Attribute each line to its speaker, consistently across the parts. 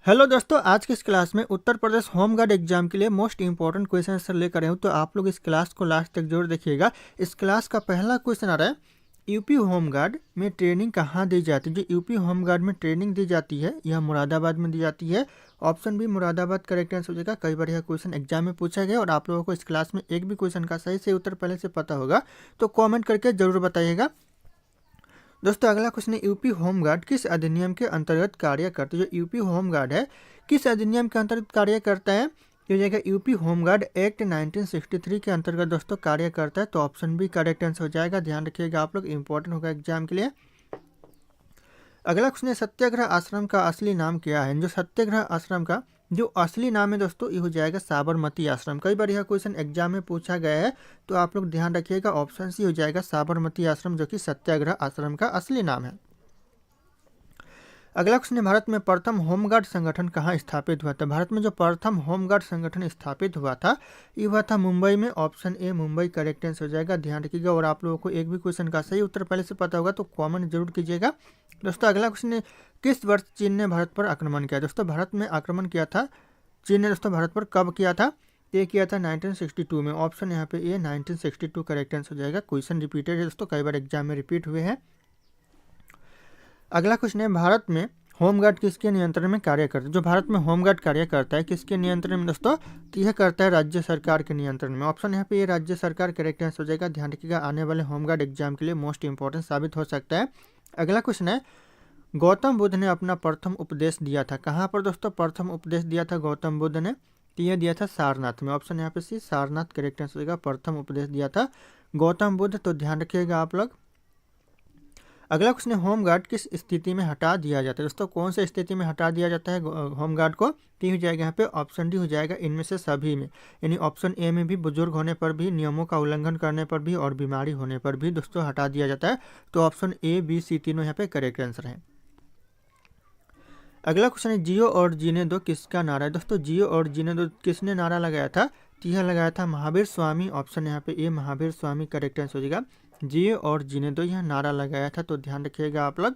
Speaker 1: Hello दोस्तों, आज की इस क्लास में Uttar Pradesh home guard exam के लिए मोस्ट इंपॉर्टेंट क्वेश्चन आंसर लेकर आए हूँ। तो आप लोग इस क्लास को लास्ट तक जरूर देखिएगा। इस क्लास का पहला क्वेश्चन आ रहा है, यूपी होम गार्ड में ट्रेनिंग कहाँ दी जाती है। जो यूपी होम गार्ड में ट्रेनिंग दी जाती है यह मुरादाबाद में दी जाती है। Option B Moradabad correct answer हो जाएगा। कई बार यह क्वेश्चन एग्जाम में पूछा गया और आप लोगों को इस क्लास में एक भी क्वेश्चन का सही से उत्तर पहले से पता होगा, तो कॉमेंट करके जरूर बताइएगा। दोस्तों अगला क्वेश्चन है, यूपी होम गार्ड किस अधिनियम के अंतर्गत कार्य करते हैं। जो यूपी होम गार्ड है किस अधिनियम के अंतर्गत कार्य करता है, ये जाएगा यूपी होम गार्ड एक्ट 1963 के अंतर्गत दोस्तों कार्य करता है। तो ऑप्शन बी करेक्ट आंसर हो जाएगा। ध्यान रखिएगा, आप लोग इंपॉर्टेंट होगा एग्जाम के लिए। अगला क्वेश्चन है, सत्याग्रह आश्रम का असली नाम क्या है। जो सत्याग्रह आश्रम का जो असली नाम है दोस्तों, ये हो जाएगा साबरमती आश्रम। कई बार यह क्वेश्चन एग्जाम में पूछा गया है, तो आप लोग ध्यान रखिएगा, ऑप्शन सी हो जाएगा साबरमती आश्रम, जो कि सत्याग्रह आश्रम का असली नाम है। अगला क्वेश्चन है, भारत में प्रथम होमगार्ड संगठन कहाँ स्थापित हुआ था। भारत में जो प्रथम होमगार्ड संगठन स्थापित हुआ था, ये हुआ था मुंबई में। Option A Mumbai correct answer हो जाएगा। ध्यान रखिएगा, और आप लोगों को एक भी क्वेश्चन का सही उत्तर पहले से पता होगा तो कमेंट जरूर कीजिएगा। दोस्तों अगला क्वेश्चन है, किस वर्ष चीन ने भारत पर आक्रमण किया। दोस्तों भारत में आक्रमण किया था चीन ने दोस्तों भारत पर कब किया था। ये किया था 1962 में। ऑप्शन यहाँ पे ए 1962 करेक्ट आंसर हो जाएगा। क्वेश्चन रिपीटेड है दोस्तों, कई बार एग्जाम में रिपीट हुए हैं। अगला क्वेश्चन है, भारत में होमगार्ड किसके नियंत्रण में कार्य करता है। जो भारत में होमगार्ड कार्य करता है किसके नियंत्रण में दोस्तों, तो यह करता है राज्य सरकार के नियंत्रण में। ऑप्शन यहाँ पे ये राज्य सरकार करेक्ट आंसर हो जाएगा। ध्यान रखिएगा, आने वाले होमगार्ड एग्जाम के लिए मोस्ट इंपॉर्टेंट साबित हो सकता है। अगला क्वेश्चन है, गौतम बुद्ध ने अपना प्रथम उपदेश दिया था कहाँ पर दोस्तों। प्रथम उपदेश दिया था गौतम बुद्ध ने, तो यह दिया था सारनाथ में। ऑप्शन यहाँ पे सी सारनाथ करेक्ट आंसर हो जाएगा। प्रथम उपदेश दिया था गौतम बुद्ध, तो ध्यान रखिएगा आप लोग। अगला क्वेश्चन है, होमगार्ड किस स्थिति में हटा दिया जाता है। दोस्तों कौन से स्थिति में हटा दिया जाता है होमगार्ड को, तो हो जाएगा यहाँ पे ऑप्शन डी हो जाएगा, इनमें से सभी में। यानी ऑप्शन ए में भी बुजुर्ग होने पर भी, नियमों का उल्लंघन करने पर भी और बीमारी होने पर भी दोस्तों हटा दिया जाता है। तो ऑप्शन ए बी सी तीनों यहाँ पे करेक्ट आंसर है। अगला क्वेश्चन है, जियो और जीने दो किसका नारा है। दोस्तों जियो और जीने दो किसने नारा लगाया था, तो यह लगाया था महावीर स्वामी। ऑप्शन यहाँ पे ए महावीर स्वामी करेक्ट आंसर हो जाएगा। जियो और जीने दो यह नारा लगाया था, तो ध्यान रखिएगा आप लोग।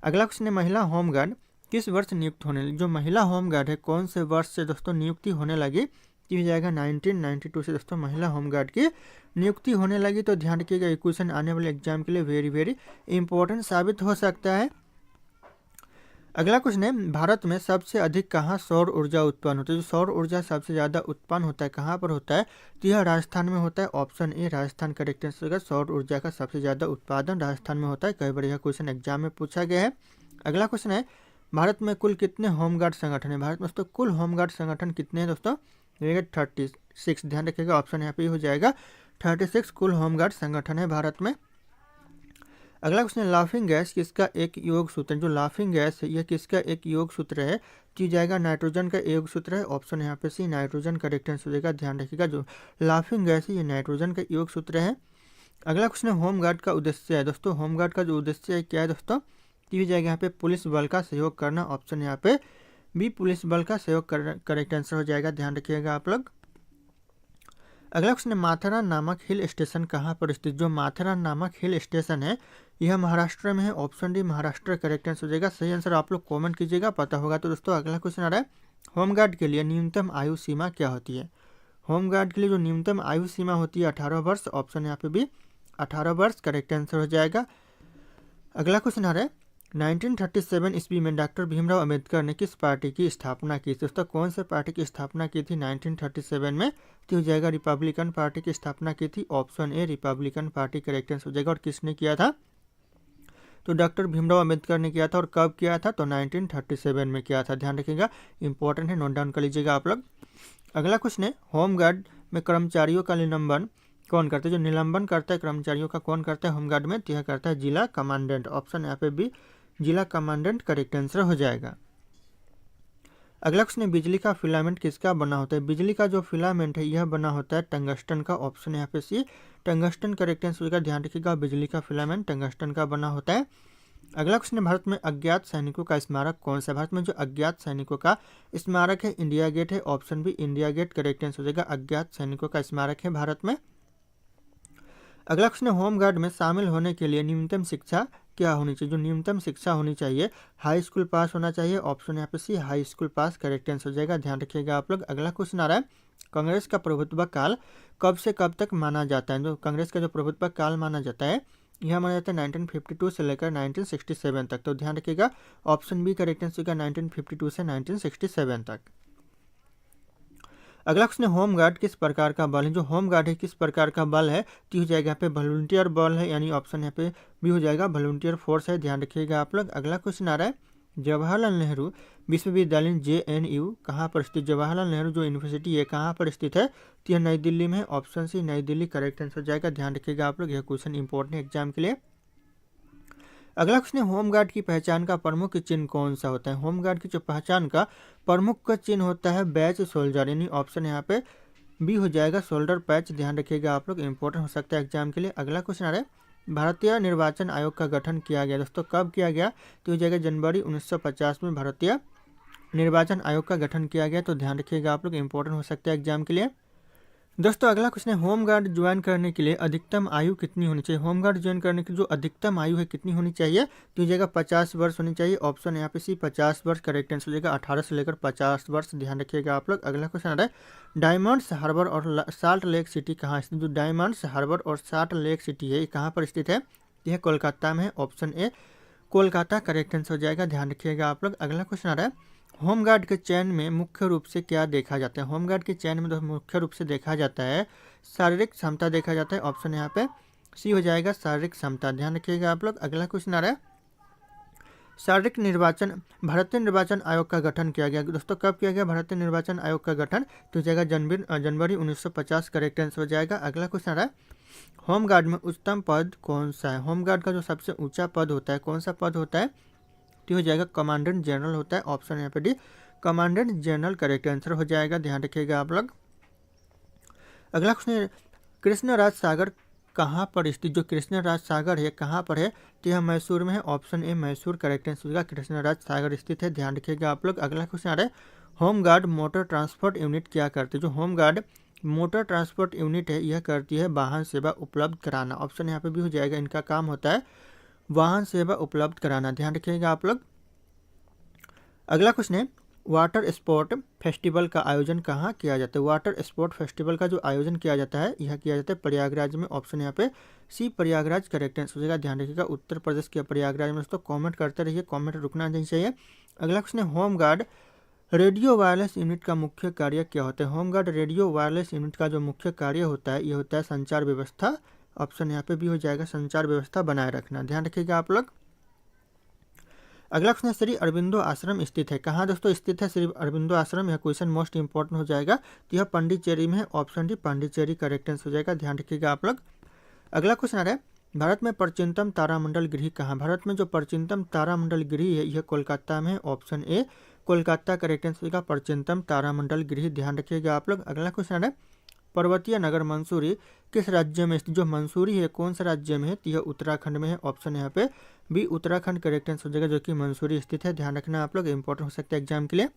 Speaker 1: अगला क्वेश्चन है, महिला होमगार्ड किस वर्ष नियुक्त होने लगी। जो महिला होमगार्ड है कौन से वर्ष से दोस्तों नियुक्ति होने लगी, तो हो जाएगा 1992 से दोस्तों महिला होमगार्ड की नियुक्ति होने लगी। तो ध्यान रखिएगा, ये क्वेश्चन आने वाले एग्जाम के लिए वेरी वेरी इंपॉर्टेंट साबित हो सकता है। अगला क्वेश्चन है, भारत में सबसे अधिक कहाँ सौर ऊर्जा उत्पन्न होता है। जो सौर ऊर्जा सबसे ज़्यादा उत्पन्न होता है कहाँ पर होता है, तो यह राजस्थान में होता है। Option A Rajasthan correct answer होगा। सौर ऊर्जा का सबसे ज़्यादा उत्पादन राजस्थान में होता है। कई बार यह क्वेश्चन एग्जाम में पूछा गया है। अगला क्वेश्चन है, भारत में कुल कितने होमगार्ड संगठन है। भारत में दोस्तों कुल होमगार्ड संगठन कितने हैं दोस्तों, 36। ध्यान रखिएगा, ऑप्शन यहाँ पे हो जाएगा 36 कुल होमगार्ड संगठन है भारत में। अगला क्वेश्चन है, लाफिंग गैस किसका एक योग सूत्र है। जो लाफिंग गैस है यह किसका एक योग सूत्र है, तो जाएगा नाइट्रोजन का योग सूत्र है। ऑप्शन यहाँ पे सी नाइट्रोजन करेक्ट आंसर हो जाएगा। ध्यान रखिएगा, जो लाफिंग गैस है ये नाइट्रोजन का योग सूत्र है। अगला क्वेश्चन है, होमगार्ड का उद्देश्य है। दोस्तों होमगार्ड का जो उद्देश्य है क्या है दोस्तों, तो जाएगा यहाँ पे पुलिस बल का सहयोग करना। ऑप्शन यहाँ पे बी पुलिस बल का सहयोग करेक्ट आंसर हो जाएगा। ध्यान रखिएगा आप लोग। अगला क्वेश्चन है, माथेरान नामक हिल स्टेशन कहाँ पर स्थित। जो माथेरान नामक हिल स्टेशन है यह महाराष्ट्र में है। Option D Maharashtra correct answer हो जाएगा। सही आंसर आप लोग कमेंट कीजिएगा, पता होगा तो। दोस्तों अगला क्वेश्चन आ रहा है, होमगार्ड के लिए न्यूनतम आयु सीमा क्या होती है। होमगार्ड के लिए जो न्यूनतम आयु सीमा होती है 18 वर्ष। ऑप्शन यहाँ पे भी 18 वर्ष करेक्ट आंसर हो जाएगा। अगला क्वेश्चन आ रहा है, 1937 ईस्वी में डॉक्टर भीमराव अंबेडकर ने किस पार्टी की स्थापना की थी। दोस्तों कौन से पार्टी की स्थापना की थी 1937 में, तो हो जाएगा रिपब्लिकन पार्टी की स्थापना की थी। Option A Republican party correct answer हो जाएगा। और किसने किया था, तो डॉक्टर भीमराव अंबेडकर ने किया था। और कब किया था, तो 1937 में किया था। ध्यान रखिएगा, इंपॉर्टेंट है, नोट डाउन कर लीजिएगा आप लोग। अगला क्वेश्चन है, होमगार्ड में कर्मचारियों का निलंबन कौन करता है। जो निलंबन करता है कर्मचारियों का कौन करता है होमगार्ड में, तो यह करता है जिला कमांडेंट। ऑप्शन यहाँ पे भी जिला कमांडेंट करेक्ट आंसर हो जाएगा। अगला क्वेश्चन है, बिजली का फिलामेंट किसका बना होता है। बिजली का जो फिलामेंट है यह बना होता है टंगस्टन का। ऑप्शन यहाँ पे सी टंगस्टन करेक्ट आंसर होगा। ध्यान रखिएगा, बिजली का फिलामेंट टंगस्टन का बना होता है। अगला क्वेश्चन है, भारत में अज्ञात सैनिकों का स्मारक कौन सा है। भारत में जो अज्ञात सैनिकों का स्मारक है इंडिया गेट है। Option B India Gate correct answer हो जाएगा। अज्ञात सैनिकों का स्मारक है भारत में। अगला क्वेश्चन है, होमगार्ड में शामिल होने के लिए न्यूनतम शिक्षा क्या होनी चाहिए? जो न्यूनतम शिक्षा होनी चाहिए, हाई स्कूल पास होना चाहिए। ऑप्शन यहाँ पे सी, हाई स्कूल पास करेक्ट आंसर हो जाएगा, ध्यान रखिएगा आप लोग। अगला क्वेश्चन आ रहा है, कांग्रेस का प्रभुत्व काल कब से कब तक माना जाता है? जो कांग्रेस का जो प्रभुत्व काल माना जाता है, यह माना जाता है 1952 से लेकर 1967 तक। तो ध्यान रखिएगा, ऑप्शन बी करेक्ट आंसर होगा 1952 से 1967 तक। अगला क्वेश्चन है, होमगार्ड किस प्रकार का बल है? जो होमगार्ड है किस प्रकार का बल है? तो हो जाएगा यहाँ पे वॉलंटियर बल है, यानी ऑप्शन यहाँ पे भी हो जाएगा, वॉलंटियर फोर्स है, ध्यान रखिएगा आप लोग। अगला क्वेश्चन आ रहा है, जवाहरलाल नेहरू विश्वविद्यालय JNU कहाँ पर स्थित? जवाहरलाल नेहरू जो यूनिवर्सिटी है कहाँ पर स्थित है? तो यह नई दिल्ली में है, ऑप्शन सी नई दिल्ली करेक्ट आंसर हो जाएगा, ध्यान रखिएगा आप लोग, यह क्वेश्चन इंपॉर्टेंट है एग्जाम के लिए। अगला क्वेश्चन है, होमगार्ड की पहचान का प्रमुख चिन्ह कौन सा होता है? होमगार्ड की जो पहचान का प्रमुख चिन्ह होता है बैच सोल्जर, यानी ऑप्शन यहाँ पे बी हो जाएगा, शोल्डर पैच, ध्यान रखिएगा आप लोग, इंपॉर्टेंट हो सकता है एग्जाम के लिए। अगला क्वेश्चन आ रहा है, भारतीय निर्वाचन आयोग का गठन किया गया दोस्तों, कब किया गया? तो हो जाएगा जनवरी 1950 में भारतीय निर्वाचन आयोग का गठन किया गया। तो ध्यान रखिएगा आप लोग, इंपॉर्टेंट हो सकता है एग्जाम के लिए। दोस्तों अगला क्वेश्चन है, होमगार्ड ज्वाइन करने के लिए अधिकतम आयु कितनी होनी चाहिए? होमगार्ड ज्वाइन करने की जो अधिकतम आयु है कितनी होनी चाहिए? तो जगह 50 वर्ष होनी चाहिए, ऑप्शन यहाँ पे सी 50 वर्ष करेक्ट आंसर हो जाएगा, 18 से लेकर 50 वर्ष, ध्यान रखिएगा आप लोग। अगला क्वेश्चन आ रहा है, डायमंड्स हार्बर और साल्ट लेक सिटी कहाँ स्थित? जो डायमंड्स हार्बर और साल्ट लेक सिटी है ये कहाँ पर स्थित है? यह कोलकाता में है, option A Kolkata correct answer हो जाएगा, ध्यान रखिएगा आप लोग। अगला क्वेश्चन आ रहा है, होमगार्ड के चयन में मुख्य रूप से क्या देखा जाता है? होमगार्ड के चयन में तो मुख्य रूप से देखा जाता है शारीरिक क्षमता देखा जाता है, ऑप्शन यहाँ पे सी हो जाएगा, शारीरिक क्षमता, ध्यान रखिएगा आप लोग। अगला क्वेश्चन आ रहा है, शारीरिक निर्वाचन भारतीय निर्वाचन आयोग का गठन किया गया दोस्तों, कब किया गया भारतीय निर्वाचन आयोग का गठन? तो जाएगा जनवरी 1950 करेक्ट आंसर हो जाएगा। अगला क्वेश्चन आ रहा है, होमगार्ड में उच्चतम पद कौन सा है? होमगार्ड का जो सबसे ऊंचा पद होता है कौन सा पद होता है? तो हो जाएगा कमांडेंट जनरल होता है, ऑप्शन यहाँ पे D commandant general correct answer हो जाएगा, ध्यान रखिएगा आप लोग। अगला क्वेश्चन, कृष्णराज सागर कहाँ पर स्थित? जो कृष्णराज सागर है कहाँ पर है? तो यह मैसूर में है, option A Mysore correct answer होगा, कृष्णराज सागर स्थित है, ध्यान रखिएगा आप लोग। अगला क्वेश्चन आ रहा है, होमगार्ड मोटर ट्रांसपोर्ट यूनिट क्या करती है? जो होमगार्ड मोटर ट्रांसपोर्ट यूनिट है यह करती है वाहन सेवा उपलब्ध कराना, ऑप्शन यहाँ पे भी हो जाएगा, इनका काम होता है वाहन सेवा उपलब्ध कराना, ध्यान रखिएगा आप लोग। अगला क्वेश्चन है, वाटर स्पोर्ट फेस्टिवल का आयोजन कहाँ किया जाता है? वाटर स्पोर्ट फेस्टिवल का जो आयोजन किया जाता है यह किया जाता है प्रयागराज में, ऑप्शन यहाँ पे सी प्रयागराज करेक्ट आंसर हो जाएगा, ध्यान रखिएगा, उत्तर प्रदेश के प्रयागराज में। दोस्तों कमेंट करते रहिए, कमेंट रुकना नहीं चाहिए। अगला क्वेश्चन है, होमगार्ड रेडियो वायरलेस यूनिट का मुख्य कार्य क्या होता है? होमगार्ड रेडियो वायरलेस यूनिट का जो मुख्य कार्य होता है ये होता है संचार व्यवस्था, ऑप्शन यहाँ पे भी हो जाएगा, संचार व्यवस्था बनाए रखना, ध्यान रखिएगा आप लोग। अगला क्वेश्चन, श्री अरबिंदो आश्रम स्थित है कहाँ दोस्तों? स्थित है श्री अरबिंदो आश्रम, यह क्वेश्चन मोस्ट इंपॉर्टेंट हो जाएगा, तो यह पांडिचेरी में है, option D Pondicherry correct answer हो जाएगा, ध्यान रखिएगा आप लोग। अगला क्वेश्चन आ रहा है, भारत में प्राचीनतम तारामंडल गृह कहाँ? भारत में जो प्राचीनतम तारामंडल गृह है यह कोलकाता में है, option A Kolkata correct answer होगा, प्राचीनतम तारामंडल गृह, ध्यान रखिएगा आप लोग। अगला क्वेश्चन आ रहा है, पर्वतीय नगर मंसूरी किस राज्य में स्थित? जो मंसूरी है कौन सा राज्य में है? तो यह उत्तराखंड में है, ऑप्शन यहाँ पे बी उत्तराखंड करेक्ट आंसर हो जाएगा, जो कि मंसूरी स्थित है, ध्यान रखना आप लोग, इंपॉर्टेंट हो सकता है एग्जाम के लिए।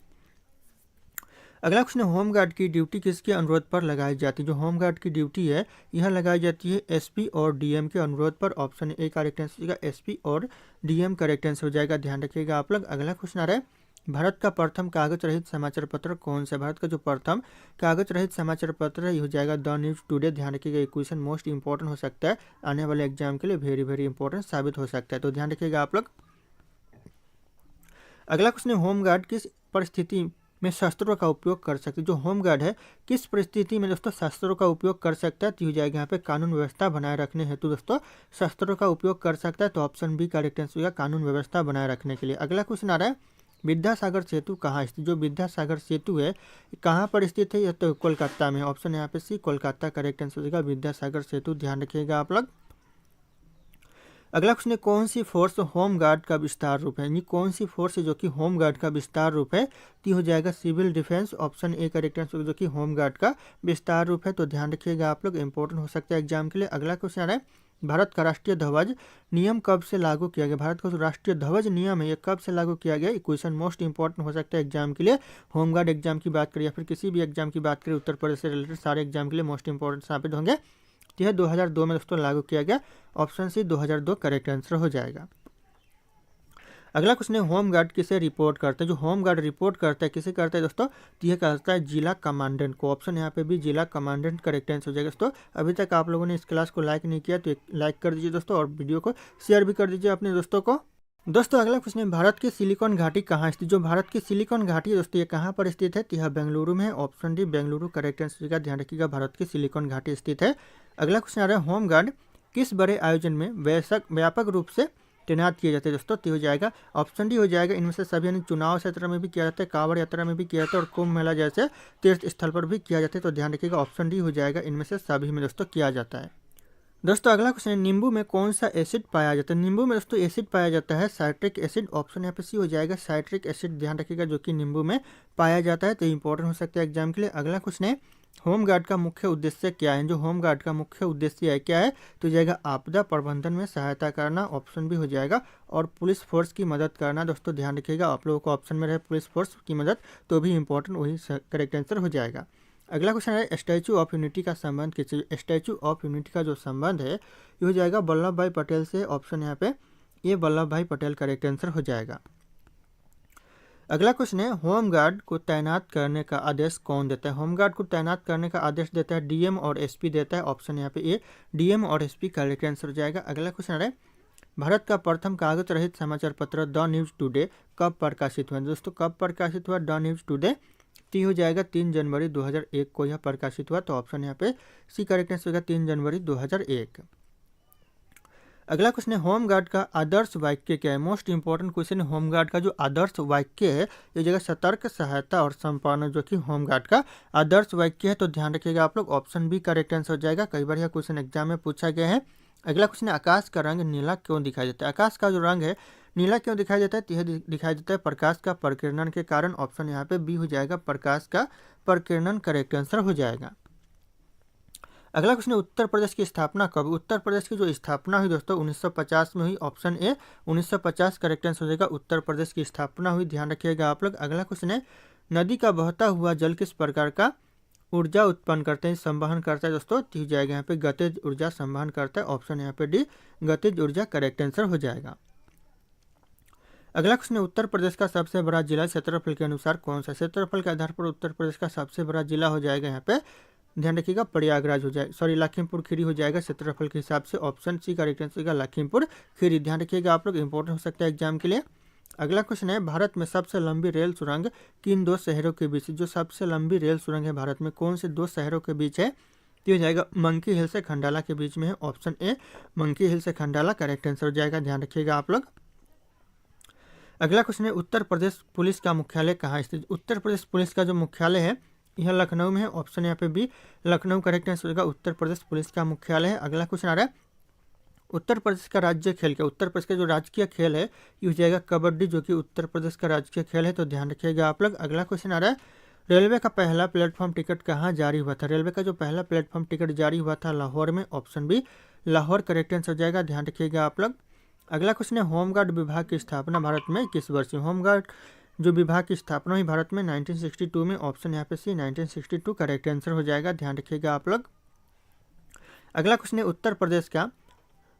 Speaker 1: अगला क्वेश्चन, होमगार्ड की ड्यूटी किसके अनुरोध पर लगाई जाती है? जो होमगार्ड की ड्यूटी है यह लगाई जाती है एसपी और डीएम के अनुरोध पर, ऑप्शन ए करेक्ट आंसर हो जाएगा, एसपी और डीएम करेक्ट आंसर हो जाएगा, ध्यान रखिएगा आप लोग। अगला क्वेश्चन आ रहा है, भारत का प्रथम कागज रहित समाचार पत्र कौन सा? भारत का जो प्रथम कागज रहित समाचार पत्र है ये हो जाएगा द न्यूज टुडे, ध्यान रखिएगा, ये क्वेश्चन मोस्ट इंपॉर्टेंट हो सकता है, आने वाले एग्जाम के लिए वेरी वेरी इंपॉर्टेंट साबित हो सकता है, तो ध्यान रखिएगा आप लोग। अगला क्वेश्चन है, होमगार्ड किस परिस्थिति में शस्त्रों का उपयोग कर सकते हैं? जो होमगार्ड है किस परिस्थिति में दोस्तों शस्त्रों का उपयोग कर सकता है? तो हो जाएगा यहाँ पे कानून व्यवस्था बनाए रखने हेतु दोस्तों शस्त्रों का उपयोग कर सकता है, तो ऑप्शन बी करेक्ट आंसर होगा, कानून व्यवस्था बनाए रखने के लिए। अगला क्वेश्चन आ रहा है, विद्यासागर सेतु कहाँ स्थित? जो विद्यासागर सेतु है कहाँ पर स्थित है? यह तो कोलकाता में, ऑप्शन यहाँ पे सी कोलकाता करेक्ट आंसर हो जाएगा, विद्यासागर सेतु, ध्यान रखिएगा आप लोग। अगला क्वेश्चन है, कौन सी फोर्स होमगार्ड का विस्तार रूप है? यानी कौन सी फोर्स है जो कि होमगार्ड का विस्तार रूप है? तो हो जाएगा civil defence, option A correct answer जो कि होमगार्ड का विस्तार रूप है, तो ध्यान रखिएगा आप लोग, इंपॉर्टेंट हो सकता है एग्जाम के लिए। अगला क्वेश्चन आ रहा है, भारत का राष्ट्रीय ध्वज नियम कब से लागू किया गया? भारत का जो राष्ट्रीय ध्वज नियम है ये कब से लागू किया गया? ये क्वेश्चन मोस्ट इंपॉर्टेंट हो सकता है एग्जाम के लिए, होमगार्ड एग्जाम की बात करें या फिर किसी भी एग्जाम की बात करें, उत्तर प्रदेश से रिलेटेड सारे एग्जाम के लिए मोस्ट इंपॉर्टेंट साबित होंगे। तो यह 2002 में दोस्तों लागू किया गया। ऑप्शन सी 2002 करेक्ट आंसर हो जाएगा। अगला क्वेश्चन है होमगार्ड किसे रिपोर्ट करता है। जो होमगार्ड रिपोर्ट करता है किसे करता है दोस्तों, तो यह करता है जिला कमांडेंट को। ऑप्शन यहाँ पे भी जिला कमांडेंट करेक्ट आंसर हो जाएगा। दोस्तों अभी तक आप लोगों ने इस क्लास को लाइक नहीं किया तो एक लाइक कर दीजिए दोस्तों, और वीडियो को शेयर भी कर दीजिए अपने दोस्तों को। दोस्तों अगला क्वेश्चन है भारत की सिलिकॉन घाटी कहाँ स्थित। जो भारत की सिलिकॉन घाटी है दोस्तों ये कहाँ पर स्थित है, तो यह बेंगलुरु में है। Option D Bengaluru correct answer का ध्यान रखिएगा, भारत की सिलिकॉन घाटी स्थित है। अगला क्वेश्चन आ रहा है होमगार्ड किस बड़े आयोजन में व्यापक रूप से तैनात किए जाते हैं दोस्तों, तो हो जाएगा ऑप्शन डी हो जाएगा इनमें से सभी, यानी चुनाव क्षेत्र में भी किया जाता है, कांवड़ यात्रा में भी किया जाता है और कुंभ मेला जैसे तीर्थ स्थल पर भी किया जाता है। तो ध्यान रखिएगा ऑप्शन डी हो जाएगा इनमें से सभी में दोस्तों किया जाता है। दोस्तों अगला क्वेश्चन है नींबू में कौन सा एसिड पाया जाता है। नींबू में दोस्तों एसिड पाया जाता है साइट्रिक एसिड। ऑप्शन यहाँ पे सी हो जाएगा साइट्रिक एसिड, ध्यान रखिएगा जो कि नींबू में पाया जाता है। तो इंपॉर्टेंट हो सकता है एग्जाम के लिए। अगला क्वेश्चन है होमगार्ड का मुख्य उद्देश्य क्या है। जो होमगार्ड का मुख्य उद्देश्य है क्या है, तो जाएगा आपदा प्रबंधन में सहायता करना। ऑप्शन भी हो जाएगा और पुलिस फोर्स की मदद करना। दोस्तों ध्यान रखिएगा आप लोगों को ऑप्शन में रहे पुलिस फोर्स की मदद तो भी इंपॉर्टेंट वही करेक्ट आंसर हो जाएगा। अगला क्वेश्चन है स्टैचू ऑफ यूनिटी का संबंध किससे। स्टैचू ऑफ यूनिटी का जो संबंध है ये हो जाएगा वल्लभ भाई पटेल से। ऑप्शन यहाँ पे ये वल्लभ भाई पटेल करेक्ट आंसर हो जाएगा। अगला क्वेश्चन है होमगार्ड को तैनात करने का आदेश कौन देता है। होमगार्ड को तैनात करने का आदेश देता है डीएम और एसपी देता है। ऑप्शन यहाँ पे ए डीएम और एसपी करेक्ट आंसर हो जाएगा। अगला क्वेश्चन है भारत का प्रथम कागज रहित समाचार पत्र द न्यूज टुडे कब प्रकाशित हुआ। दोस्तों कब प्रकाशित हुआ द न्यूज टुडे, तो हो जाएगा 3 जनवरी 2001 को यह प्रकाशित हुआ। तो ऑप्शन यहाँ पे सी करेक्ट आंसर होगा 3 जनवरी 2001। अगला क्वेश्चन है होमगार्ड का आदर्श वाक्य क्या है। मोस्ट इंपॉर्टेंट क्वेश्चन है होमगार्ड का जो आदर्श वाक्य है ये जगह सतर्क, सहायता और संपन्न, जो कि होमगार्ड का आदर्श वाक्य है। तो ध्यान रखिएगा आप लोग ऑप्शन बी करेक्ट आंसर हो जाएगा। कई बार यह क्वेश्चन एग्जाम में पूछा गया है। अगला क्वेश्चन है आकाश का रंग नीला क्यों दिखाई देता है। आकाश का जो रंग है नीला क्यों दिखाई देता है, तो यह दिखाई देता है प्रकाश का प्रकीर्णन के कारण। ऑप्शन यहाँ पे बी हो जाएगा प्रकाश का प्रकीर्णन करेक्ट आंसर हो जाएगा। अगला क्वेश्चन है उत्तर प्रदेश की स्थापना कब। उत्तर प्रदेश की जो स्थापना हुई दोस्तों 1950 में हुई। ऑप्शन ए 1950 करेक्ट आंसर हो जाएगा, उत्तर प्रदेश की स्थापना हुई। ध्यान रखिएगा आप लोग। अगला क्वेश्चन है नदी का बहता हुआ जल किस प्रकार का ऊर्जा उत्पन्न करते हैं, संवहन करता है दोस्तों, तो जाएगा यहाँ पे गतिज ऊर्जा संवहन करता है। ऑप्शन यहाँ पे डी गतिज ऊर्जा करेक्ट आंसर हो जाएगा। अगला क्वेश्चन है उत्तर प्रदेश का सबसे बड़ा जिला क्षेत्रफल के अनुसार कौन सा। क्षेत्रफल के आधार पर उत्तर प्रदेश का सबसे बड़ा जिला हो जाएगा यहाँ पे, ध्यान रखिएगा प्रयागराज हो जाएगा, सॉरी लखीमपुर खीरी हो जाएगा क्षेत्रफल के हिसाब से। ऑप्शन सी करेक्ट आंसर का लखीमपुर खीरी, ध्यान रखिएगा आप लोग, इंपॉर्टेंट हो सकता है एग्जाम के लिए। अगला क्वेश्चन है भारत में सबसे लंबी रेल सुरंग किन 2 शहरों के बीच। जो सबसे लंबी रेल सुरंग है भारत में कौन से 2 शहरों के बीच है, तो हो जाएगा मंकी हिल से खंडाला के बीच में है। ऑप्शन ए मंकी हिल से खंडाला करेक्ट आंसर हो जाएगा, ध्यान रखिएगा आप लोग। अगला क्वेश्चन है उत्तर प्रदेश पुलिस का मुख्यालय कहाँ स्थित। उत्तर प्रदेश पुलिस का जो मुख्यालय है यह लखनऊ में है। ऑप्शन यहाँ पे बी लखनऊ करेक्ट आंसर होगा, उत्तर प्रदेश पुलिस का मुख्यालय है। अगला क्वेश्चन आ रहा है उत्तर प्रदेश का राज्य खेल क्या। उत्तर प्रदेश का जो राजकीय खेल है ये हो जाएगा कबड्डी, जो कि उत्तर प्रदेश का राजकीय खेल है। तो ध्यान रखिएगा आप लोग। अगला क्वेश्चन आ रहा है रेलवे का पहला प्लेटफॉर्म टिकट कहाँ जारी हुआ था। रेलवे का जो पहला प्लेटफॉर्म टिकट जारी हुआ था लाहौर में। Option B Lahore correct answer हो जाएगा, ध्यान रखिएगा आप लोग। अगला क्वेश्चन है होमगार्ड विभाग की स्थापना भारत में किस वर्ष। होमगार्ड जो विभाग की स्थापना हुई भारत में 1962 में। ऑप्शन यहाँ पे सी 1962 करेक्ट आंसर हो जाएगा, ध्यान रखिएगा आप लोग। अगला क्वेश्चन है उत्तर प्रदेश का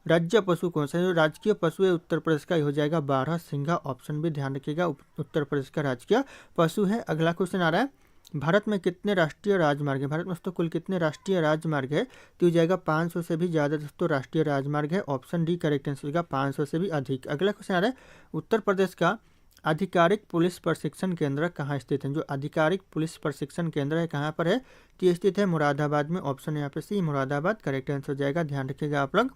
Speaker 1: राज्य पशु कौन सा है। जो राजकीय पशु है उत्तर प्रदेश का ये हो जाएगा बारहसिंगा। ऑप्शन भी ध्यान रखिएगा उत्तर प्रदेश का राजकीय पशु है। अगला क्वेश्चन आ रहा है भारत में कितने राष्ट्रीय राजमार्ग है। भारत में दोस्तों कुल कितने राष्ट्रीय राजमार्ग है, तो हो जाएगा 500 से भी ज़्यादा दोस्तों राष्ट्रीय राजमार्ग है। ऑप्शन डी करेक्ट आंसर होगा 500 से भी अधिक। अगला क्वेश्चन आ रहा है उत्तर प्रदेश का आधिकारिक पुलिस प्रशिक्षण केंद्र कहाँ स्थित है। जो आधिकारिक पुलिस प्रशिक्षण केंद्र है कहाँ पर है, तो ये स्थित है मुरादाबाद में। ऑप्शन यहाँ पे सी मुरादाबाद करेक्ट आंसर हो जाएगा, ध्यान रखिएगा आप लोग।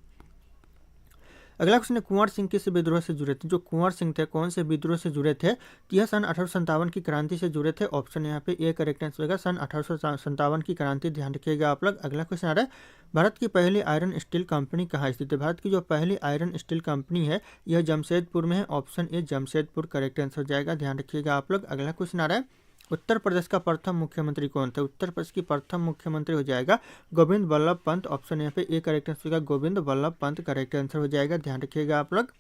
Speaker 1: अगला क्वेश्चन है कुंवर सिंह किस विद्रोह से जुड़े थे। जो कुंवर सिंह थे कौन से विद्रोह से जुड़े थे, तो यह सन 1857 की क्रांति से जुड़े थे। ऑप्शन यहाँ पे ए करेक्ट आंसर होगा सन 1857 की क्रांति, ध्यान रखिएगा आप लोग। अगला क्वेश्चन आ रहा है भारत की पहली आयरन स्टील कंपनी कहाँ स्थित है। भारत की जो पहली आयरन स्टील कंपनी है यह जमशेदपुर में है। Option A Jamshedpur correct answer हो जाएगा, ध्यान रखिएगा आप लोग। अगला क्वेश्चन आ रहा है उत्तर प्रदेश का प्रथम मुख्यमंत्री कौन था। उत्तर प्रदेश की प्रथम मुख्यमंत्री हो जाएगा गोविंद वल्लभ पंत। ऑप्शन यहाँ पे ए करेक्ट आंसर होगा गोविंद वल्लभ पंत करेक्ट आंसर हो जाएगा, ध्यान रखिएगा आप लोग।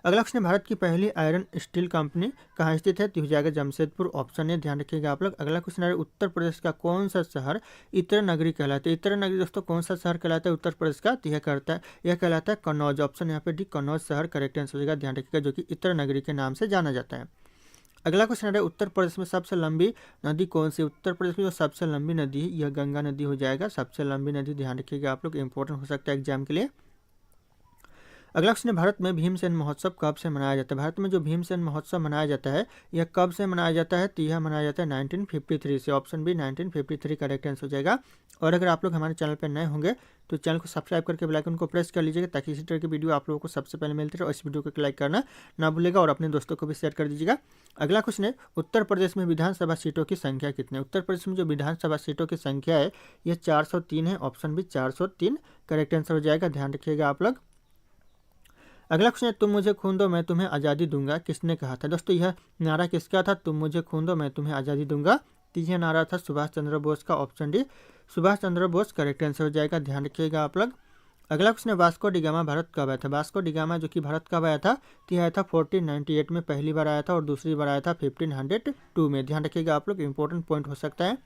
Speaker 1: अगला क्वेश्चन, भारत की पहली आयरन स्टील कंपनी कहाँ स्थित है? तो हो जाएगा जमशेदपुर, ऑप्शन है, ध्यान रखिएगा आप लोग। अगला क्वेश्चन है, उत्तर प्रदेश का कौन सा शहर इतर नगरी कहलाता है? इतर नगरी दोस्तों कौन सा शहर कहलाता है उत्तर प्रदेश का? तो यह कहलाता है कन्नौज, ऑप्शन यहाँ पे डी, कन्नौज शहर करेक्ट आंसर हो जाएगा, ध्यान रखिएगा, जो कि इतर नगरी के नाम से जाना जाता है। अगला क्वेश्चन है, उत्तर प्रदेश में सबसे लंबी नदी कौन सी? उत्तर प्रदेश में जो सबसे लंबी नदी है यह गंगा नदी हो जाएगा, सबसे लंबी नदी, ध्यान रखिएगा आप लोग, इंपॉर्टेंट हो सकता है एग्जाम के लिए। अगला क्वेश्चन है, भारत में भीमसेन महोत्सव कब से मनाया जाता है? भारत में जो भीमसेन महोत्सव मनाया जाता है यह कब से मनाया जाता है? तो यह मनाया जाता है 1953 से, ऑप्शन बी 1953 करेक्ट आंसर हो जाएगा। और अगर आप लोग हमारे चैनल पर नए होंगे तो चैनल को सब्सक्राइब करके बेल आइकन को प्रेस कर लीजिएगा, ताकि इसी तरह की वीडियो आप लोगों को सबसे पहले मिलती रहे। और इस वीडियो को लाइक करना ना भूलेगा और अपने दोस्तों को भी शेयर कर दीजिएगा। अगला क्वेश्चन है, उत्तर प्रदेश में विधानसभा सीटों की संख्या कितनी है? उत्तर प्रदेश में जो विधानसभा सीटों की संख्या है यह 403 है, ऑप्शन बी 403 करेक्ट आंसर हो जाएगा, ध्यान रखिएगा आप लोग। अगला क्वेश्चन है, तुम मुझे खून दो मैं तुम्हें आज़ादी दूंगा किसने कहा था? दोस्तों यह नारा किसका था? तुम मुझे खून दो मैं तुम्हें आज़ादी दूंगा, तो यह नारा था सुभाष चंद्र बोस का, option D Subhash Chandra Bose correct answer हो जाएगा, ध्यान रखिएगा आप लोग। अगला क्वेश्चन है, वास्को डिगामा भारत कब आया था? वास्को डिगामा जो कि भारत कब आया था? तो यह आया था 1498 में पहली बार आया था, और दूसरी बार आया था 1502 में, ध्यान रखिएगा आप लोग, इंपॉर्टेंट पॉइंट हो सकता है।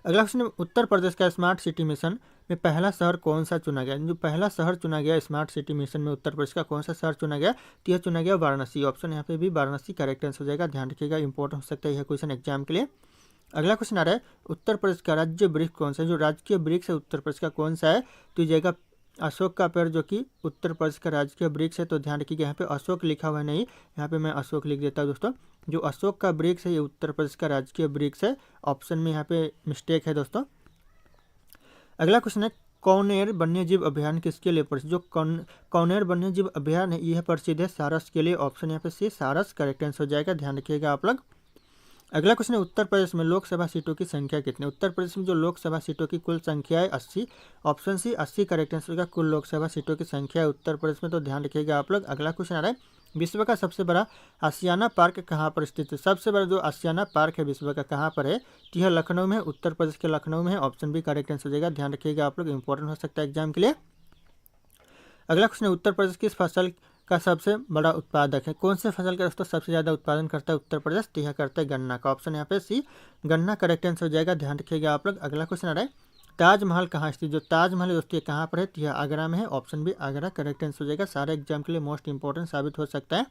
Speaker 1: अगला क्वेश्चन, उत्तर प्रदेश का स्मार्ट सिटी मिशन में पहला शहर कौन सा चुना गया? जो पहला शहर चुना गया स्मार्ट सिटी मिशन में उत्तर प्रदेश का कौन सा शहर चुना गया? तो यह चुना गया वाराणसी, ऑप्शन यहाँ पे भी वाराणसी करेक्ट आंसर हो जाएगा, ध्यान रखिएगा, इंपॉर्टेंट हो सकता है यह क्वेश्चन एग्जाम के लिए। अगला क्वेश्चन आ रहा है, उत्तर प्रदेश का राज्य वृक्ष कौन सा है? जो राजकीय वृक्ष है उत्तर प्रदेश का कौन सा है? तो जाएगा अशोक का पेड़, जो कि उत्तर प्रदेश का राजकीय वृक्ष है, तो ध्यान रखिएगा यहाँ पे अशोक लिखा हुआ है नहीं, यहाँ पे मैं अशोक लिख देता हूँ दोस्तों। जो अशोक का वृक्ष है ये उत्तर प्रदेश का राजकीय वृक्ष है, ऑप्शन में यहाँ पे मिस्टेक है दोस्तों। अगला क्वेश्चन है, कौनेर वन्यजीव अभ्यारण्य किसके लिए प्रसिद्ध? जो कौनेर वन्यजीव अभ्यारण्य है यह प्रसिद्ध है सारस के लिए, ऑप्शन यहाँ पे सी सारस करेक्ट आंसर हो जाएगा, ध्यान रखिएगा आप लोग। अगला क्वेश्चन है, उत्तर प्रदेश में लोकसभा सीटों की संख्या कितनी? उत्तर प्रदेश में जो लोकसभा सीटों की कुल संख्या है 80, ऑप्शन सी 80 करेक्ट आंसर होगा, कुल लोकसभा सीटों की संख्या है उत्तर प्रदेश में, तो ध्यान रखिएगा आप लोग। अगला क्वेश्चन आ रहा है, विश्व का सबसे बड़ा आशियाना पार्क कहाँ पर स्थित है? सबसे बड़ा जो आशियाना पार्क है विश्व का कहाँ पर है? तो यह लखनऊ में, उत्तर प्रदेश के लखनऊ में है, ऑप्शन बी करेक्ट आंसर हो जाएगा, ध्यान रखिएगा आप लोग, इंपॉर्टेंट हो सकता है एग्जाम के लिए। अगला क्वेश्चन है, उत्तर प्रदेश किस फसल का सबसे बड़ा उत्पादक है? कौन से फसल का दोस्तों सबसे ज़्यादा उत्पादन करता है उत्तर प्रदेश? तो यह करता है गन्ना का, ऑप्शन यहाँ पे सी गन्ना करेक्ट आंसर हो जाएगा, ध्यान रखिएगा आप लोग। अगला क्वेश्चन आ रहा है, ताजमहल कहाँ स्थित? जो ताजमहल है दोस्तों ये कहाँ पर है? तो यह आगरा में है, option B Agra correct answer हो जाएगा, सारे एग्जाम के लिए मोस्ट इंपॉर्टेंट साबित हो सकता है।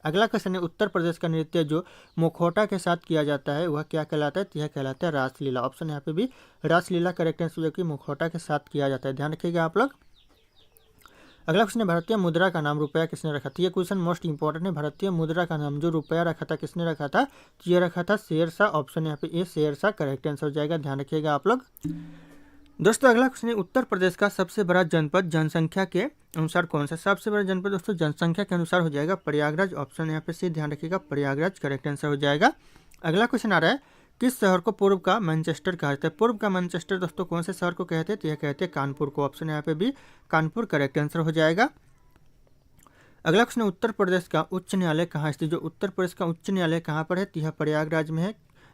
Speaker 1: अगला क्वेश्चन है, उत्तर प्रदेश का नृत्य जो मुखौटा के साथ किया जाता है वह क्या कहलाता है? तो यह कहलाता है रासलीला, ऑप्शन यहाँ पे भी रासलीला करेक्ट आंसर जो कि मुखौटा के साथ किया जाता है, ध्यान रखिएगा आप लोग। अगला क्वेश्चन है, भारतीय मुद्रा का नाम रुपया किसने रखा था? ये क्वेश्चन मोस्ट इंपॉर्टेंट है, भारतीय मुद्रा का नाम जो रुपया रखा था किसने रखा था? तो ये रखा था शेरशाह, ऑप्शन यहाँ पे ए शेरशाह करेक्ट आंसर हो जाएगा, ध्यान रखिएगा आप लोग। दोस्तों अगला क्वेश्चन है, उत्तर प्रदेश का सबसे बड़ा जनपद जनसंख्या के अनुसार कौन सा? सबसे बड़ा जनपद दोस्तों जनसंख्या के अनुसार हो जाएगा प्रयागराज, ऑप्शन यहाँ पे से ध्यान रखिएगा, प्रयागराज करेक्ट आंसर हो जाएगा। अगला क्वेश्चन आ रहा है, किस शहर को पूर्व का मैनचेस्टर कहा जाता है? पूर्व का मैनचेस्टर दोस्तों कौन से शहर को कहते हैं? तो यह कहते हैं कानपुर को, ऑप्शन यहाँ पे भी कानपुर करेक्ट आंसर हो जाएगा। अगला क्वेश्चन, उत्तर प्रदेश का उच्च न्यायालय कहाँ स्थित? जो उत्तर प्रदेश का उच्च न्यायालय कहाँ पर है? तो यह प्रयागराज में है,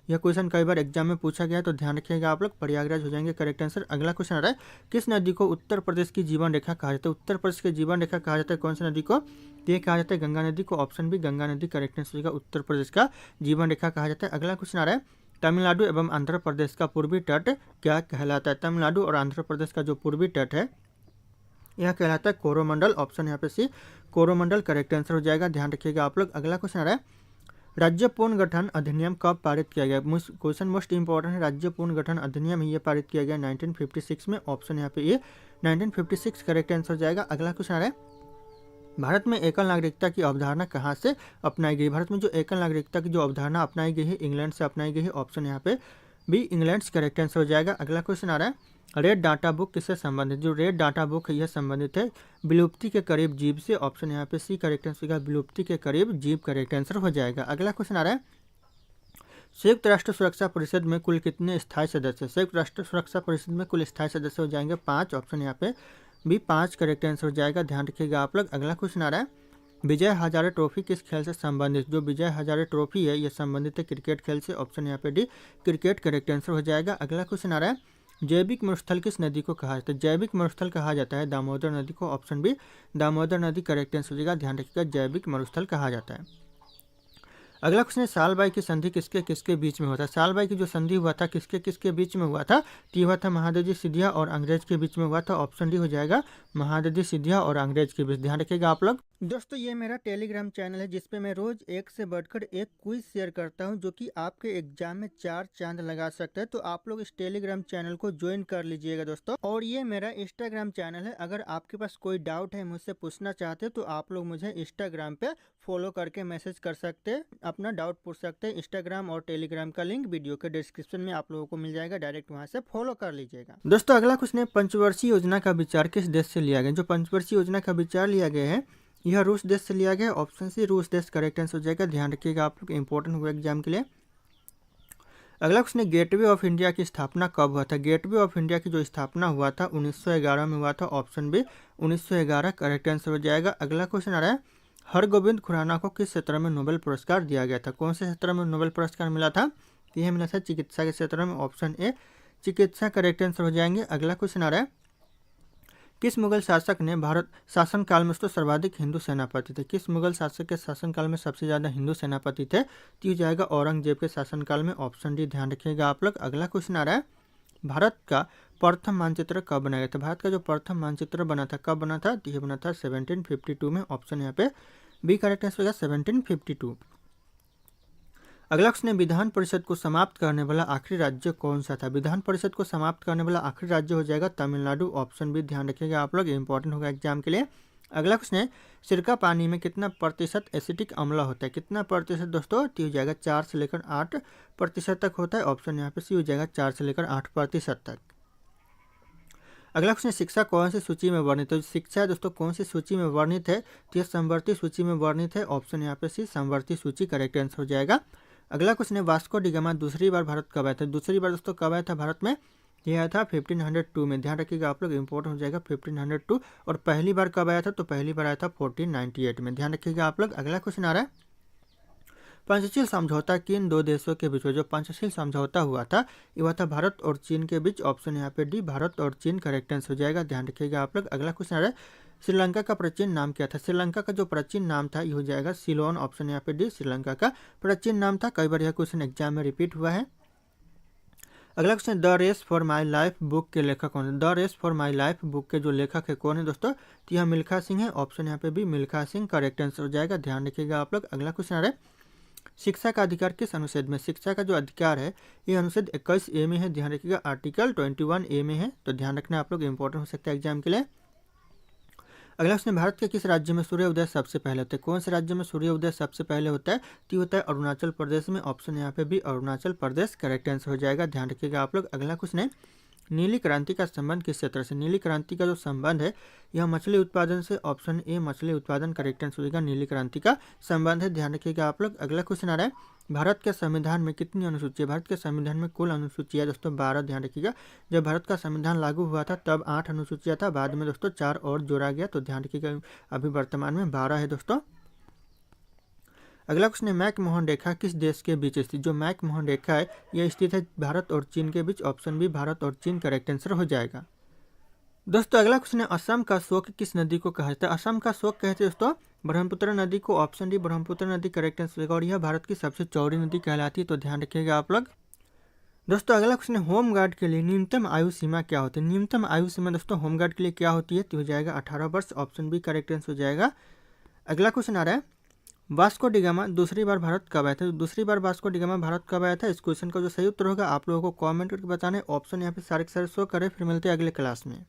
Speaker 1: यह क्वेश्चन कई बार एग्जाम में पूछा गया है, तो ध्यान रखिएगा आप लोग, प्रयागराज हो जाएंगे करेक्ट आंसर। अगला क्वेश्चन आ रहा है, किस नदी को उत्तर प्रदेश की जीवन रेखा कहा जाता है? उत्तर प्रदेश की जीवन रेखा कहा जाता है कौन सी नदी को? ये कहा जाता है गंगा नदी को, ऑप्शन बी गंगा नदी करेक्ट आंसर होगा, उत्तर प्रदेश का जीवन रेखा कहा जाता है। अगला क्वेश्चन आ रहा है, तमिलनाडु एवं आंध्र प्रदेश का पूर्वी तट क्या कहलाता है? तमिलनाडु और आंध्र प्रदेश का जो पूर्वी तट है यह कहलाता है कोरोमंडल, ऑप्शन यहाँ पे सी कोरोमंडल करेक्ट आंसर हो जाएगा, ध्यान रखिएगा आप लोग। अगला क्वेश्चन आ रहा है, राज्य पुनर्गठन अधिनियम कब पारित किया गया? क्वेश्चन मोस्ट इंपॉर्टेंट है, राज्य पुनर्गठन अधिनियम ये पारित किया गया 1956 में, ऑप्शन यहाँ पे ये 1956 करेक्ट आंसर हो जाएगा। अगला क्वेश्चन आ रहा है, भारत में एकल नागरिकता की अवधारणा कहाँ से अपनाई गई? भारत में जो एकल नागरिकता की जो अवधारणा अपनाई गई है इंग्लैंड से अपनाई गई है, ऑप्शन यहाँ पे बी इंग्लैंड करेक्ट आंसर हो जाएगा। अगला क्वेश्चन आ रहा है, रेड डाटा बुक किससे संबंधित? जो रेड डाटा बुक है यह संबंधित है विलुप्ति के करीब जीव से, ऑप्शन यहाँ पे सी करेक्ट आंसर होगा, विलुप्ति के करीब जीव करेक्ट आंसर हो जाएगा। अगला क्वेश्चन आ रहा है, संयुक्त राष्ट्र सुरक्षा परिषद में कुल कितने स्थायी सदस्य? संयुक्त राष्ट्र सुरक्षा परिषद में कुल स्थायी सदस्य हो जाएंगे 5, ऑप्शन यहाँ पे बी 5 करेक्ट आंसर हो जाएगा, ध्यान रखिएगा आप लोग। अगला क्वेश्चन आ रहा है, विजय हजारे ट्रॉफी किस खेल से संबंधित? जो विजय हजारे ट्रॉफी है यह संबंधित है क्रिकेट खेल से, ऑप्शन यहाँ पे डी क्रिकेट करेक्ट आंसर हो जाएगा। अगला क्वेश्चन आ रहा है, जैविक मरुस्थल किस नदी को कहा जाता है? जैविक मरुस्थल कहा जाता है दामोदर नदी को। ऑप्शन बी दामोदर नदी करेक्ट आंसर हो जाएगा, ध्यान रखिएगा जैविक मरुस्थल कहा जाता है। अगला क्वेश्चन है सालबाई की संधि किसके किसके बीच में हुआ था? सालबाई की जो संधि हुआ था किसके किसके बीच में हुआ था? तो ये हुआ था महादजी सिंधिया और अंग्रेज के बीच में हुआ था। ऑप्शन डी हो जाएगा महादजी सिंधिया और अंग्रेज के बीच। ध्यान रखिएगा आप लोग। दोस्तों ये मेरा टेलीग्राम चैनल है जिसपे मैं रोज एक से बढ़कर एक क्विज शेयर करता हूं जो कि आपके एग्जाम में 4 चांद लगा सकता है। तो आप लोग इस टेलीग्राम चैनल को ज्वाइन कर लीजिएगा दोस्तों। और ये मेरा इंस्टाग्राम चैनल है, अगर आपके पास कोई डाउट है मुझसे पूछना चाहते हैं तो आप लोग मुझे इंस्टाग्राम पे फॉलो करके मैसेज कर सकते हैं, अपना डाउट पूछ सकते हैं। इंस्टाग्राम और टेलीग्राम का लिंक वीडियो के डिस्क्रिप्शन में आप लोगों को मिल जाएगा, डायरेक्ट वहां से फॉलो कर लीजिएगा। दोस्तों अगला क्वेश्चन है पंचवर्षीय योजना का विचार किस देश से लिया गया? जो पंचवर्षीय योजना का विचार लिया गया है यह रूस देश से लिया गया। ऑप्शन सी रूस देश करेक्ट आंसर हो जाएगा, ध्यान रखिएगा आप लोग, इंपॉर्टेंट हुआ एग्जाम के लिए। अगला क्वेश्चन है गेटवे ऑफ इंडिया की स्थापना कब हुआ था? गेटवे ऑफ इंडिया की जो स्थापना हुआ था 1911 में हुआ था। ऑप्शन बी 1911 करेक्ट आंसर हो जाएगा। अगला क्वेश्चन आ रहा है हरगोविंद खुराना को किस क्षेत्र में नोबेल पुरस्कार दिया गया था? कौन से क्षेत्र में नोबेल पुरस्कार मिला था? यह मिला था चिकित्सा के क्षेत्र में। ऑप्शन ए चिकित्सा करेक्ट आंसर हो जाएंगे। अगला क्वेश्चन आ रहा है किस मुगल शासक ने भारत शासनकाल में तो सर्वाधिक हिंदू सेनापति थे? किस मुगल शासक के शासनकाल में सबसे ज्यादा हिंदू सेनापति थे? तो ये जाएगा औरंगजेब के शासनकाल में। ऑप्शन डी ध्यान रखिएगा आप लोग। अगला क्वेश्चन आ रहा है भारत का प्रथम मानचित्र कब बनाया गया था? भारत का जो प्रथम मानचित्र बना था कब बना था? तो ये बना था 1752 में। ऑप्शन यहाँ पे बी करेक्ट आंसर होगा 1752। अगला क्वेश्चन है विधान परिषद को समाप्त करने वाला आखिरी राज्य कौन सा था? विधान परिषद को समाप्त करने वाला आखिरी राज्य हो जाएगा तमिलनाडु। ऑप्शन भी ध्यान रखिएगा आप लोग, इंपॉर्टेंट होगा एग्जाम के लिए। अगला क्वेश्चन है सिरका पानी में कितना प्रतिशत एसिटिक अम्ल होता है? कितना प्रतिशत दोस्तों? तो हो जाएगा 4 से लेकर 8% तक होता है। ऑप्शन यहाँ पे सी हो जाएगा 4 से लेकर 8% तक। अगला क्वेश्चन शिक्षा कौन सी सूची में वर्णित है? शिक्षा दोस्तों कौन सी सूची में वर्णित है? तो यह समवर्ती सूची में वर्णित है। ऑप्शन यहाँ पे सी समवर्ती सूची करेक्ट आंसर हो जाएगा। अगला क्वेश्चन है वास्को डी गामा दूसरी बार भारत कब आया था? दूसरी बार दोस्तों कब आया था भारत में? यह आया था 1502 में। ध्यान रखिएगा आप लोग, इंपॉर्टेंट हो जाएगा 1502। और पहली बार कब आया था? तो पहली बार आया था 1498 में। ध्यान रखिएगा आप लोग। अगला क्वेश्चन आ रहा है पंचशील समझौता किन 2 देशों के बीच में? जो पंचशील समझौता हुआ था ये हुआ था भारत और चीन के बीच। ऑप्शन यहाँ पे डी भारत और चीन करेक्ट आंसर हो जाएगा, ध्यान रखिएगा आप लोग। अगला क्वेश्चन आ रहा है श्रीलंका का प्राचीन नाम क्या था? श्रीलंका का जो प्राचीन नाम था ये हो जाएगा सिलोन। ऑप्शन यहाँ पे डी श्रीलंका का प्राचीन नाम था। कई बार यह क्वेश्चन एग्जाम में रिपीट हुआ है। अगला question the race for my life book के लेखक कौन है? The race for my life book के जो लेखक है कौन है दोस्तों? तो यह मिल्खा सिंह है। ऑप्शन यहाँ पे भी मिल्खा सिंह करेक्ट आंसर हो जाएगा, ध्यान रखिएगा आप लोग। अगला क्वेश्चन आ रहा है शिक्षा का अधिकार किस अनुच्छेद में? शिक्षा का जो अधिकार है ये अनुच्छेद 21A में है, ध्यान रखिएगा। आर्टिकल 21A में है, तो ध्यान रखना आप लोग, इंपॉर्टेंट हो सकता है एग्जाम के लिए। अगला क्वेश्चन भारत के किस राज्य में सूर्य उदय सबसे पहले होता है? कौन से राज्य में सूर्य उदय सबसे पहले होता है? तो होता है अरुणाचल प्रदेश में। ऑप्शन यहाँ पे भी अरुणाचल प्रदेश करेक्ट आंसर हो जाएगा, ध्यान रखिएगा आप लोग। अगला क्वेश्चन है नीली क्रांति का संबंध किस क्षेत्र से? नीली क्रांति का जो संबंध है यह मछली उत्पादन से। ऑप्शन ए मछली उत्पादन करेक्ट आंसर हो जाएगा, नीली क्रांति का संबंध है, ध्यान रखिएगा आप लोग। अगला क्वेश्चन आ रहा है भारत के संविधान में कितनी अनुसूची है? भारत के संविधान में कुल अनुसूचियां है दोस्तों 12, ध्यान रखिएगा। जब भारत का संविधान लागू हुआ था तब 8 अनुसूचियां था, बाद में दोस्तों 4 और जोड़ा गया, तो ध्यान रखिएगा अभी वर्तमान में 12 है दोस्तों। अगला क्वेश्चन है मैकमोहन रेखा किस देश के बीच स्थित? जो मैकमोहन रेखा है यह स्थित है भारत और चीन के बीच। ऑप्शन बी भारत और चीन करेक्ट आंसर हो जाएगा। दोस्तों अगला क्वेश्चन है असम का शोक किस नदी को कहा जाता है? असम का शोक कहते हैं दोस्तों ब्रह्मपुत्र नदी को। ऑप्शन डी ब्रह्मपुत्र नदी करेक्ट आंसर होगा, और यह भारत की सबसे चौड़ी नदी कहलाती है, तो ध्यान रखिएगा आप लोग। दोस्तों अगला क्वेश्चन है होमगार्ड के लिए न्यूनतम आयु सीमा क्या होती है? न्यूनतम आयु सीमा दोस्तों होमगार्ड के लिए क्या होती है? तो हो जाएगा 18 वर्ष। ऑप्शन बी करेक्ट आंसर हो जाएगा। अगला क्वेश्चन आ रहा है वास्को डी गामा दूसरी बार भारत कब आया था? दूसरी बार वास्को डी गामा भारत कब आया था? इस क्वेश्चन का जो सही उत्तर होगा आप लोगों को कमेंट करके बताना है। ऑप्शन यहाँ पे सारे के सारे शो करें। फिर मिलते हैं अगले क्लास में।